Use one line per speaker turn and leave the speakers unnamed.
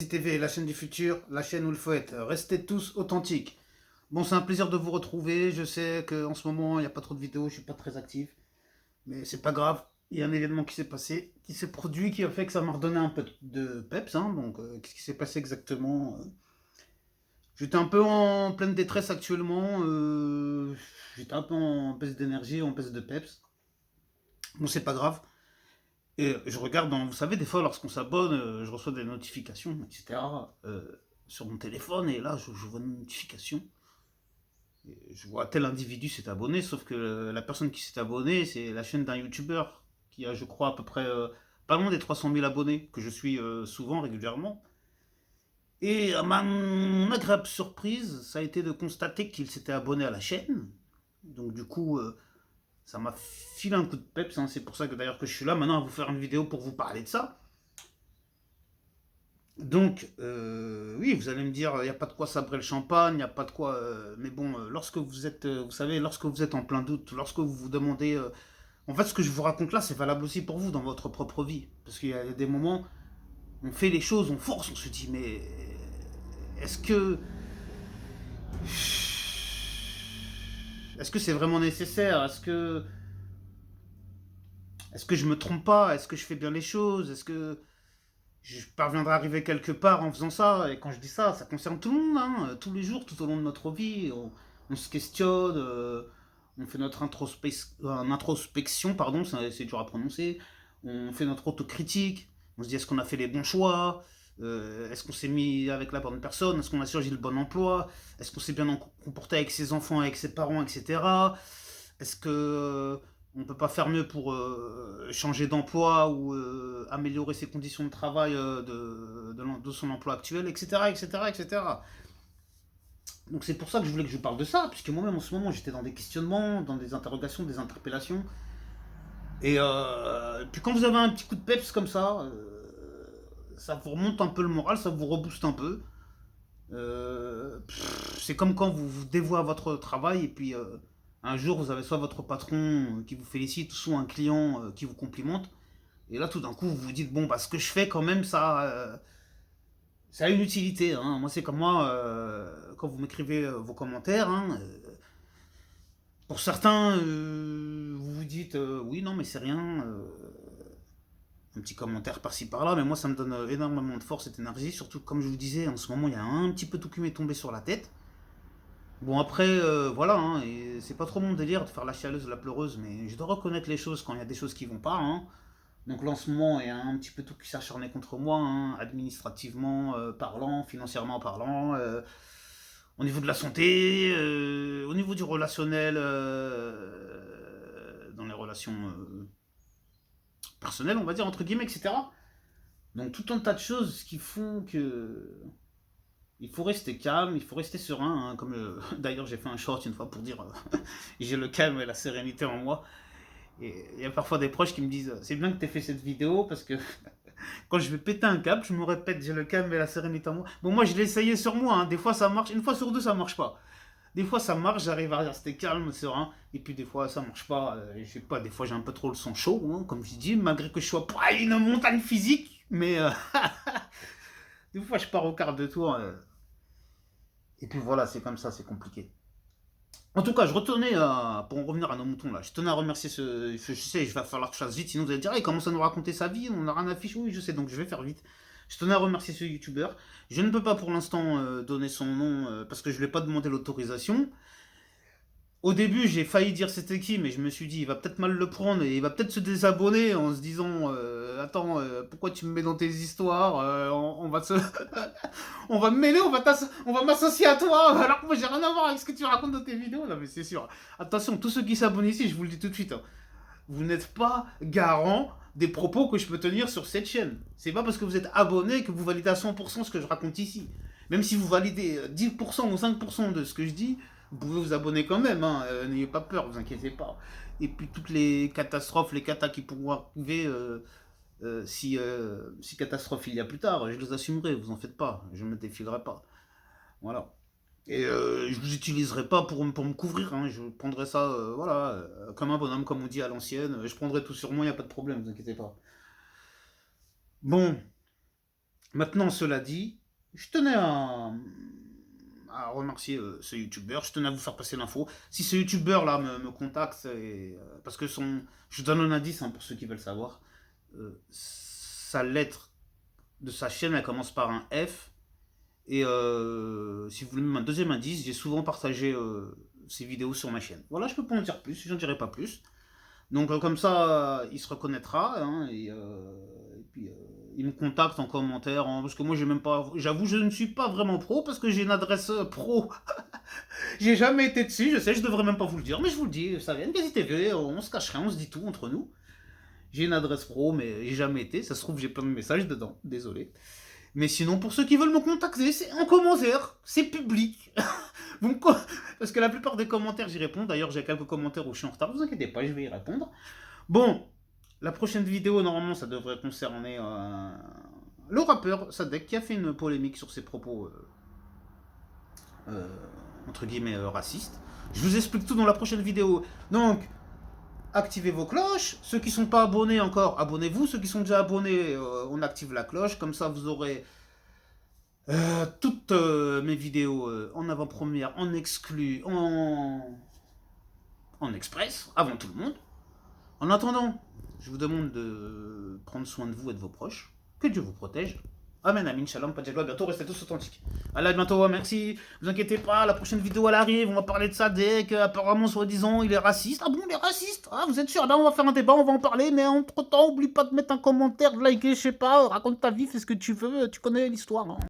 TV, la chaîne du futur, la chaîne où il faut être. Restez tous authentiques. Bon, c'est un plaisir de vous retrouver. Je sais qu'en ce moment, il n'y a pas trop de vidéos, je suis pas très actif. Mais c'est pas grave. Il y a un événement qui s'est passé, qui s'est produit, qui a fait que ça m'a redonné un peu de peps. Hein. Donc, qu'est-ce qui s'est passé exactement? J'étais un peu en pleine détresse actuellement. J'étais un peu en baisse d'énergie, en baisse de peps. Bon, c'est pas grave. Et je regarde, vous savez, des fois, lorsqu'on s'abonne, je reçois des notifications, etc. Sur mon téléphone, et là, je vois une notification. Et je vois tel individu s'est abonné, sauf que la personne qui s'est abonnée, c'est la chaîne d'un youtubeur qui a, je crois, à peu près pas loin des 300 000 abonnés, que je suis souvent, régulièrement. Et à mon agréable surprise, ça a été de constater qu'il s'était abonné à la chaîne. Donc, du coup, ça m'a filé un coup de peps. Hein. C'est pour ça que d'ailleurs que je suis là maintenant à vous faire une vidéo pour vous parler de ça. Donc, oui, vous allez me dire, il n'y a pas de quoi sabrer le champagne, il n'y a pas de quoi... mais bon, lorsque vous êtes, vous savez, lorsque vous êtes en plein doute, lorsque vous vous demandez... en fait, ce que je vous raconte là, c'est valable aussi pour vous dans votre propre vie. Parce qu'il y a des moments, on fait les choses, on force, on se dit, mais est-ce que... Est-ce que c'est vraiment nécessaire? Est-ce que je me trompe pas? Est-ce que je fais bien les choses? Est-ce que je parviendrai à arriver quelque part en faisant ça? Et quand je dis ça, ça concerne tout le monde, hein, tous les jours, tout au long de notre vie. On se questionne, on fait notre introspection, pardon, c'est dur à prononcer. On fait notre autocritique. On se dit, est-ce qu'on a fait les bons choix? Est-ce qu'on s'est mis avec la bonne personne? Est-ce qu'on a choisi le bon emploi? Est-ce qu'on s'est bien comporté avec ses enfants, avec ses parents, etc. Est-ce que on peut pas faire mieux pour changer d'emploi ou améliorer ses conditions de travail de son emploi actuel, etc., etc., etc. Donc c'est pour ça que je voulais que je parle de ça, puisque moi-même en ce moment j'étais dans des questionnements, dans des interrogations, des interpellations. Et puis quand vous avez un petit coup de peps comme ça vous remonte un peu le moral, ça vous rebooste un peu. C'est comme quand vous vous dévouez à votre travail et puis un jour vous avez soit votre patron qui vous félicite, soit un client qui vous complimente. Et là tout d'un coup vous vous dites bon bah ce que je fais quand même ça a une utilité. Hein. Moi c'est comme moi quand vous m'écrivez vos commentaires. Hein, pour certains vous vous dites oui non mais c'est rien. Un petit commentaire par-ci par-là, mais moi ça me donne énormément de force et d'énergie, surtout comme je vous disais, en ce moment il y a un petit peu tout qui m'est tombé sur la tête. Bon après, voilà, hein, et c'est pas trop mon délire de faire la chialeuse, la pleureuse, mais je dois reconnaître les choses quand il y a des choses qui vont pas. Hein. Donc là en ce moment, il y a un petit peu tout qui s'acharnait contre moi, hein, administrativement parlant, financièrement parlant, au niveau de la santé, au niveau du relationnel, dans les relations personnelles, on va dire, entre guillemets, etc. Donc tout un tas de choses qui font que il faut rester calme, il faut rester serein. Hein, comme d'ailleurs j'ai fait un short une fois pour dire j'ai le calme et la sérénité en moi. Et il y a parfois des proches qui me disent c'est bien que tu aies fait cette vidéo parce que quand je vais péter un câble, je me répète j'ai le calme et la sérénité en moi. Bon moi je l'ai essayé sur moi, hein. Des fois ça marche, une fois sur deux ça marche pas. Des fois ça marche, j'arrive à rester calme, serein, et puis des fois ça marche pas. Je sais pas, des fois j'ai un peu trop le sang chaud, hein, comme je dis, malgré que je sois pas une montagne physique, mais des fois je pars au quart de tour. Et puis voilà, c'est comme ça, c'est compliqué. En tout cas, je retenais, pour en revenir à nos moutons là, je tenais à remercier je sais, il va falloir que je fasse vite, sinon vous allez dire, ah, il commence à nous raconter sa vie, on n'a rien affiché, oui, je sais, donc je vais faire vite. Je tenais à remercier ce youtubeur. Je ne peux pas pour l'instant donner son nom parce que je ne lui ai pas demandé l'autorisation. Au début, j'ai failli dire c'était qui, mais je me suis dit, il va peut-être mal le prendre et il va peut-être se désabonner en se disant, attends, pourquoi tu me mets dans tes histoires on va se, on va me mêler, on va m'associer à toi, alors que moi j'ai rien à voir avec ce que tu racontes dans tes vidéos. Non mais c'est sûr. Attention, tous ceux qui s'abonnent ici, je vous le dis tout de suite, hein, vous n'êtes pas garant des propos que je peux tenir sur cette chaîne. C'est pas parce que vous êtes abonné que vous validez à 100% ce que je raconte ici. Même si vous validez 10% ou 5% de ce que je dis, vous pouvez vous abonner quand même, hein. N'ayez pas peur, vous inquiétez pas. Et puis toutes les catastrophes, les catas qui pourront arriver, si catastrophe il y a plus tard, je les assumerai, vous en faites pas, je ne me défilerai pas. Voilà. Et je vous utiliserai pas pour me couvrir, hein. Je prendrai ça voilà, comme un bonhomme, comme on dit à l'ancienne. Je prendrai tout sur moi, il n'y a pas de problème, vous inquiétez pas. Bon, Maintenant, cela dit, je tenais à remercier ce youtubeur, je tenais à vous faire passer l'info. Si ce youtubeur là me contacte, parce que je donne un indice hein, pour ceux qui veulent savoir, sa lettre de sa chaîne elle commence par un F. Et si vous voulez même un deuxième indice, j'ai souvent partagé ces vidéos sur ma chaîne. Voilà, je peux pas en dire plus, j'en dirai pas plus. Donc comme ça, il se reconnaîtra hein, et puis il me contacte en commentaire hein, parce que moi j'ai même pas, j'avoue je ne suis pas vraiment pro parce que j'ai une adresse pro. J'ai jamais été dessus, je sais, je devrais même pas vous le dire, mais je vous le dis, ça vient, Gazi TV, on se cache rien, on se dit tout entre nous. J'ai une adresse pro, mais j'ai jamais été, ça se trouve j'ai plein de messages dedans, désolé. Mais sinon, pour ceux qui veulent me contacter, c'est en commentaire, c'est public. Parce que la plupart des commentaires, j'y réponds. D'ailleurs, j'ai quelques commentaires où je suis en retard, ne vous inquiétez pas, je vais y répondre. Bon, la prochaine vidéo, normalement, ça devrait concerner le rappeur Sadek qui a fait une polémique sur ses propos, euh, entre guillemets, racistes. Je vous explique tout dans la prochaine vidéo. Donc, activez vos cloches. Ceux qui ne sont pas abonnés encore, abonnez-vous. Ceux qui sont déjà abonnés, on active la cloche. Comme ça, vous aurez toutes mes vidéos en avant-première, en exclu, en express, avant tout le monde. En attendant, je vous demande de prendre soin de vous et de vos proches. Que Dieu vous protège. Amen, amin, shalom, pas de joie, bientôt, restez tous authentiques. Allez, à bientôt, merci. Vous inquiétez pas, la prochaine vidéo elle arrive, on va parler de ça dès qu'apparemment, soi-disant, il est raciste. Ah bon, il est raciste? Ah, vous êtes sûr? Ah ben, on va faire un débat, on va en parler, mais entre temps, oublie pas de mettre un commentaire, de liker, je sais pas, raconte ta vie, fais ce que tu veux, tu connais l'histoire. Hein.